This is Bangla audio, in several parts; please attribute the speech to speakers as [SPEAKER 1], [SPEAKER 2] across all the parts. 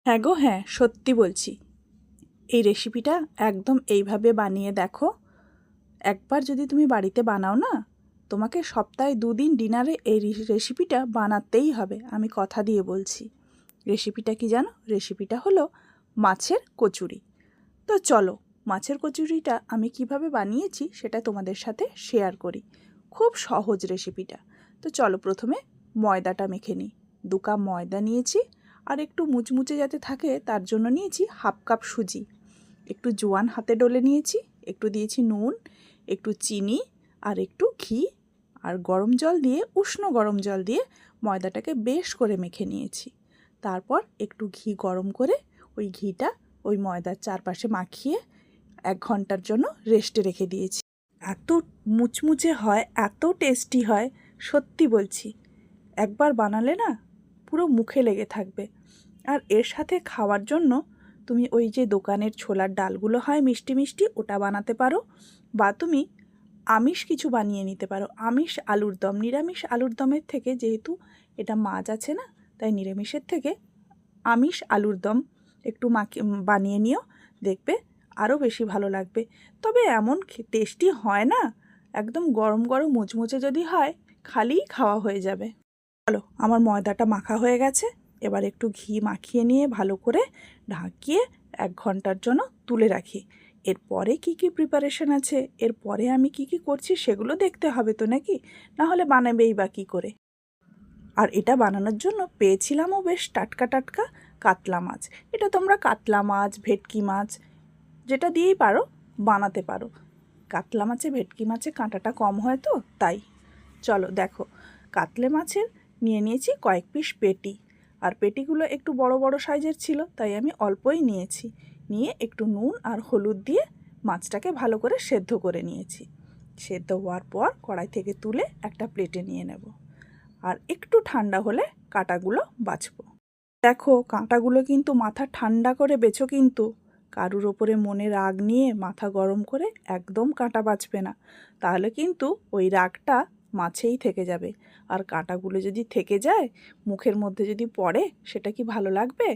[SPEAKER 1] হ্যাঁ গো হ্যাঁ, সত্যি বলছি। এই রেসিপিটা একদম এইভাবে বানিয়ে দেখো। একবার যদি তুমি বাড়িতে বানাও না, তোমাকে সপ্তাহে 2 দিন ডিনারে এই রেসিপিটা বানাতেই হবে। আমি কথা দিয়ে বলছি। রেসিপিটা কি জানো? রেসিপিটা হলো মাছের কচুরি। তো চলো, মাছের কচুরিটা আমি কিভাবে বানিয়েছি সেটা তোমাদের সাথে শেয়ার করি। খুব সহজ রেসিপিটা। তো চলো, প্রথমে ময়দাটা মেখে নিই। 2 কাপ ময়দা নিয়েছি, আর একটু মুচমুচে যাতে থাকে তার জন্য নিয়েছি 1/2 কাপ সুজি। একটু জোয়ান হাতে ডলে নিয়েছি, একটু দিয়েছি নুন, একটু চিনি, আর একটু ঘি, আর গরম জল দিয়ে, উষ্ণ গরম জল দিয়ে ময়দাটাকে বেশ করে মেখে নিয়েছি। তারপর একটু ঘি গরম করে ওই ঘিটা ওই ময়দার চারপাশে মাখিয়ে 1 ঘন্টার জন্য রেস্টে রেখে দিয়েছি। এত মুচমুচে হয়, এত টেস্টি হয়, সত্যি বলছি। একবার বানালে না পুরো মুখে লেগে থাকবে। আর এর সাথে খাওয়ার জন্য তুমি ওই যে দোকানের ছোলার ডালগুলো হয় মিষ্টি মিষ্টি, ওটা বানাতে পারো, বা তুমি আমিষ কিছু বানিয়ে নিতে পারো। আমিষ আলুর দম, নিরামিষ আলুর দমের থেকে, যেহেতু এটা মাছ আছে না, তাই নিরামিষের থেকে আমিষ আলুর দম একটু বানিয়ে নিও, দেখবে আরও বেশি ভালো লাগবে। তবে এমন টেস্টি হয় না, একদম গরম গরম মুচমুচে যদি হয়, খালিই খাওয়া হয়ে যাবে। চলো, আমার ময়দাটা মাখা হয়ে গেছে। এবার একটু ঘি মাখিয়ে নিয়ে ভালো করে ঢাকিয়ে 1 ঘন্টার জন্য তুলে রাখি। এরপরে কি কি প্রিপারেশন আছে, এরপরে আমি কি কি করছি সেগুলো দেখতে হবে তো নাকি, না হলে বানাবেই বা কী করে। আর এটা বানানোর জন্য পেয়েছিলামও বেশ টাটকা টাটকা কাতলা মাছ। এটা তোমরা কাতলা মাছ, ভেটকি মাছ, যেটা দিয়েই পারো বানাতে পারো। কাতলা মাছে, ভেটকি মাছে কাঁটাটা কম হয় তো তাই। চলো দেখো, কাতলে মাছের নিয়ে নিয়েছি কয়েক পিস পেটি। আর পেটিগুলো একটু বড় বড় সাইজের ছিল, তাই আমি অল্পই নিয়েছি। নিয়ে একটু নুন আর হলুদ দিয়ে মাছটাকে ভালো করে সেদ্ধ করে নিয়েছি। সেদ্ধ হওয়ার পর কড়াই থেকে তুলে একটা প্লেটে নিয়ে নেব। আর একটু ঠান্ডা হলে কাঁটাগুলো বাছবো। দেখো, কাঁটাগুলো কিন্তু মাথা ঠান্ডা করে বেছো, কিন্তু কারুর ওপরে মনে রাগ নিয়ে মাথা গরম করে একদম কাঁটা বাছবে না, তাহলে কিন্তু ওই রাগটা মাছেই থেকে যাবে। আর কাঁটাগুলো যদি থেকে যায়, মুখের মধ্যে যদি পড়ে, সেটা কি ভালো লাগবে?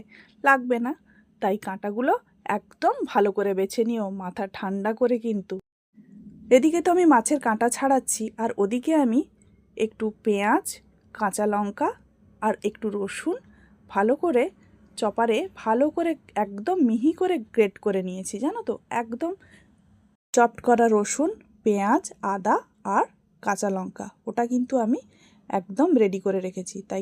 [SPEAKER 1] লাগবে না। তাই কাঁটাগুলো একদম ভালো করে বেছে নিও, মাথা ঠান্ডা করে কিন্তু। এদিকে তো আমি মাছের কাঁটা ছাড়াচ্ছি, আর ওদিকে আমি একটু পেঁয়াজ, কাঁচা লঙ্কা আর একটু রসুন ভালো করে চপারে ভালো করে একদম মিহি করে গ্রেট করে নিয়েছি, জানো তো। একদম চপড করা রসুন, পেঁয়াজ, আদা আর কাঁচা লঙ্কা, ওটা কিন্তু আমি একদম রেডি করে রেখেছি। তাই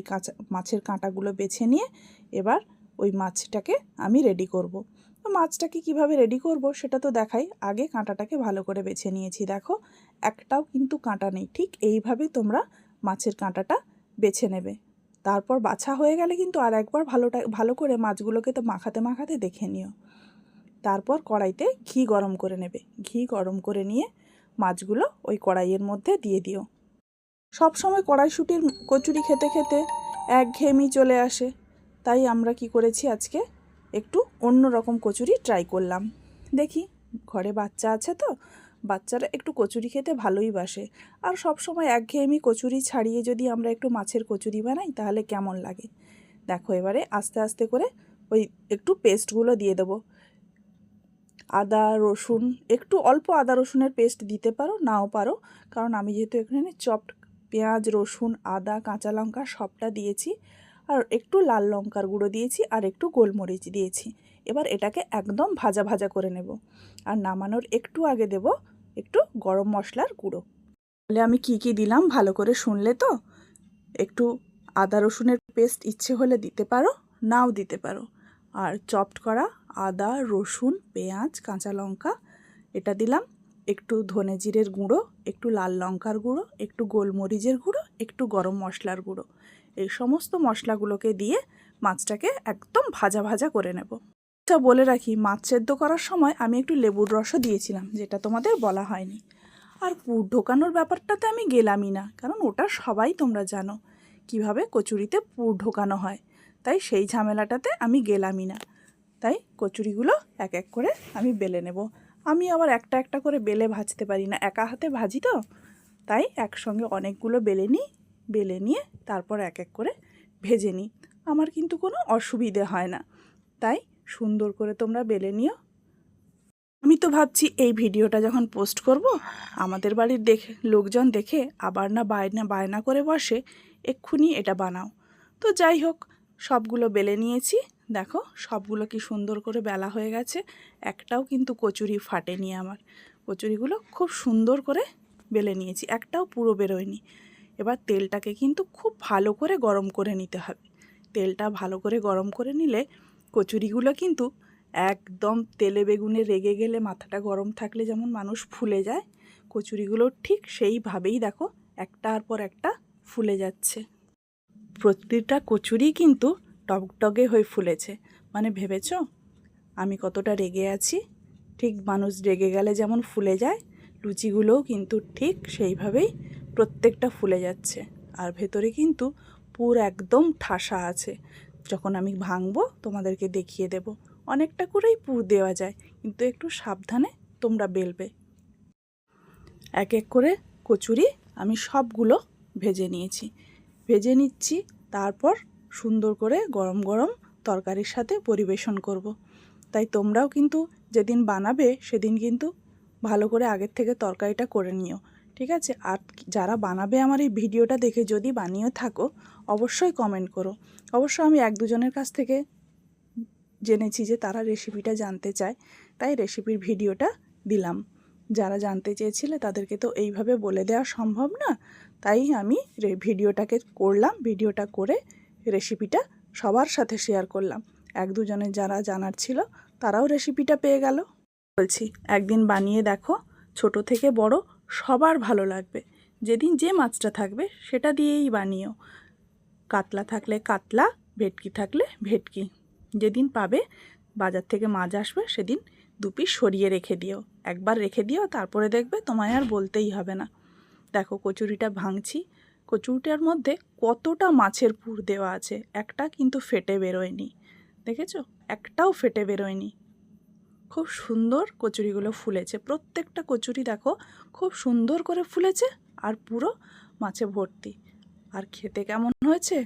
[SPEAKER 1] মাছের কাঁটাগুলো বেছে নিয়ে এবার ওই মাছটাকে আমি রেডি করব। তো মাছটাকে কিভাবে রেডি করব সেটা তো দেখাই। আগে কাঁটাটাকে ভালো করে বেছে নিয়েছি, দেখো একটাও কিন্তু কাঁটা নেই। ঠিক এইভাবে তোমরা মাছের কাঁটাটা বেছে নেবে। তারপর বাছা হয়ে গেলে কিন্তু আর একবার ভালো করে মাছগুলোকে তো মাখাতে মাখাতে দেখে নিও। তারপর কড়াইতে ঘি গরম করে নেবে। ঘি গরম করে নিয়ে মাছগুলো ওই কড়াইয়ের মধ্যে দিয়ে দিও। সব সময় কড়াইশুঁটির কচুরি খেতে খেতে একঘেয়েমি চলে আসে, তাই আমরা কি করেছি আজকে একটু অন্য রকম কচুরি ট্রাই করলাম। দেখি, ঘরে বাচ্চা আছে তো, বাচ্চারা একটু কচুরি খেতে ভালোই বাসে। আর সব সময় একঘেয়েমি কচুরি ছাড়িয়ে যদি আমরা একটু মাছের কচুরি বানাই, তাহলে কেমন লাগে। দেখো, এবারে আস্তে আস্তে করে ওই একটু পেস্টগুলো দিয়ে দেবো। আদা রসুন, একটু অল্প আদা রসুনের পেস্ট দিতে পারো, নাও পারো, কারণ আমি যেহেতু এখানে চপড পেঁয়াজ, রসুন, আদা, কাঁচা লঙ্কা সবটা দিয়েছি। আর একটু লাল লঙ্কার গুঁড়ো দিয়েছি, আর একটু গোলমরিচ দিয়েছি। এবার এটাকে একদম ভাজা ভাজা করে নেব। আর নামানোর একটু আগে দেব একটু গরম মশলার গুঁড়ো। তাহলে আমি কি কি দিলাম ভালো করে শুনলে তো। একটু আদা রসুনের পেস্ট ইচ্ছে হলে দিতে পারো, নাও দিতে পারো। আর চপড করা আদা, রসুন, পেঁয়াজ, কাঁচা লঙ্কা এটা দিলাম। একটু ধনে জিরের গুঁড়ো, একটু লাল লঙ্কার গুঁড়ো, একটু গোলমরিচের গুঁড়ো, একটু গরম মশলার গুঁড়ো, এই সমস্ত মশলাগুলোকে দিয়ে মাছটাকে একদম ভাজা ভাজা করে নেব। আচ্ছা, বলে রাখি, মাছ সেদ্ধ করার সময় আমি একটু লেবুর রসও দিয়েছিলাম, যেটা তোমাদের বলা হয়নি। আর পুর ঢোকানোর ব্যাপারটাতে আমি গেলামই না, কারণ ওটা সবাই তোমরা জানো কিভাবে কচুরিতে পুর ঢোকানো হয়। তাই সেই ঝামেলাটাতে আমি গেলামই না। তাই কচুরিগুলো এক এক করে আমি বেলে নেব। আমি আবার একটা একটা করে বেলে ভাজতে পারি না, একা হাতে ভাজি তো, তাই একসঙ্গে অনেকগুলো বেলে নিই। বেলে নিয়ে তারপর এক এক করে ভেজে নিই। আমার কিন্তু কোনো অসুবিধে হয় না। তাই সুন্দর করে তোমরা বেলে নিও। আমি তো ভাবছি এই ভিডিওটা যখন পোস্ট করব, আমাদের বাড়ির লোকজন দেখে আবার না বায়না করে বসে এক্ষুনি এটা বানাও। তো যাই হোক, সবগুলো বেলে নিয়েছি। দেখো সবগুলো কি সুন্দর করে বেলা হয়ে গেছে। একটাও কিন্তু কচুরি ফাটেনি আমার। কচুরিগুলো খুব সুন্দর করে বেলে নিয়েছি, একটাও পুরো বেরোয়নি। এবার তেলটাকে কিন্তু খুব ভালো করে গরম করে নিতে হবে। তেলটা ভালো করে গরম করে নিলে কচুরিগুলো কিন্তু একদম তেলে বেগুনে রেগে গেলে মাথাটা গরম থাকলে যেমন মানুষ ফুলে যায়, কচুরিগুলো ঠিক সেইভাবেই দেখো একটার পর একটা ফুলে যাচ্ছে। প্রতিটা কচুরি কিন্তু টকটকে হয়ে ফুলেছে। মানে ভেবেছো আমি কতটা রেগে আছি? ঠিক মানুষ রেগে গেলে যেমন ফুলে যায়, লুচিগুলোও কিন্তু ঠিক সেইভাবেই প্রত্যেকটা ফুলে যাচ্ছে। আর ভেতরে কিন্তু পুর একদম ঠাসা আছে। যখন আমি ভাঙবো তোমাদেরকে দেখিয়ে দেব। অনেকটা করেই পুর দেওয়া যায়, কিন্তু একটু সাবধানে তোমরা বেলবে। এক এক করে কচুরি আমি সবগুলো ভেজে নিচ্ছি। তারপর সুন্দর করে গরম গরম তরকারির সাথে পরিবেশন করব। তাই তোমরাও কিন্তু যেদিন বানাবে সেদিন কিন্তু ভালো করে আগের থেকে তরকারিটা করে নিও, ঠিক আছে? আর যারা বানাবে আমার এই ভিডিওটা দেখে যদি বানিয়ে থাকো, অবশ্যই কমেন্ট করো। অবশ্য আমি এক দুজনের কাছ থেকে জেনেছি যে তারা রেসিপিটা জানতে চায়, তাই রেসিপির ভিডিওটা দিলাম। যারা জানতে চেয়েছিলে তাদেরকে তো এইভাবে বলে দেওয়া সম্ভব না, তাই আমি ভিডিওটাকে করলাম। ভিডিওটা করে রেসিপিটা সবার সাথে শেয়ার করলাম। এক দুজনের যারা জানার ছিল তারাও রেসিপিটা পেয়ে গেল। বলছি একদিন বানিয়ে দেখো, ছোট থেকে বড় সবার ভালো লাগবে। যেদিন যে মাছটা থাকবে সেটা দিয়েই বানিও। কাতলা থাকলে কাতলা, ভেটকি থাকলে ভেটকি। যেদিন পাবে বাজার থেকে মাছ আসবে সেদিন 2 পিস সরিয়ে রেখে দিও। একবার রেখে দিও, তারপরে দেখবে তোমায় আর বলতেই হবে না। দেখো কচুরিটা ভাঙছি। কচুরিটার মধ্যে কতটা মাছের পুর দেওয়া আছে, একটা কিন্তু ফেটে বেরোয়নি। দেখেছো, একটাও ফেটে বেরোয়নি। খুব সুন্দর কচুরিগুলো ফুলেছে। প্রত্যেকটা কচুরি দেখো খুব সুন্দর করে ফুলেছে আর পুরো মাছে ভর্তি। আর খেতে কেমন হয়েছে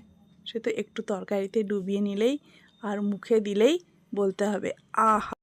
[SPEAKER 1] সে তো একটু তরকারিতে ডুবিয়ে নিলেই আর মুখে দিলেই বলতে হবে আহা।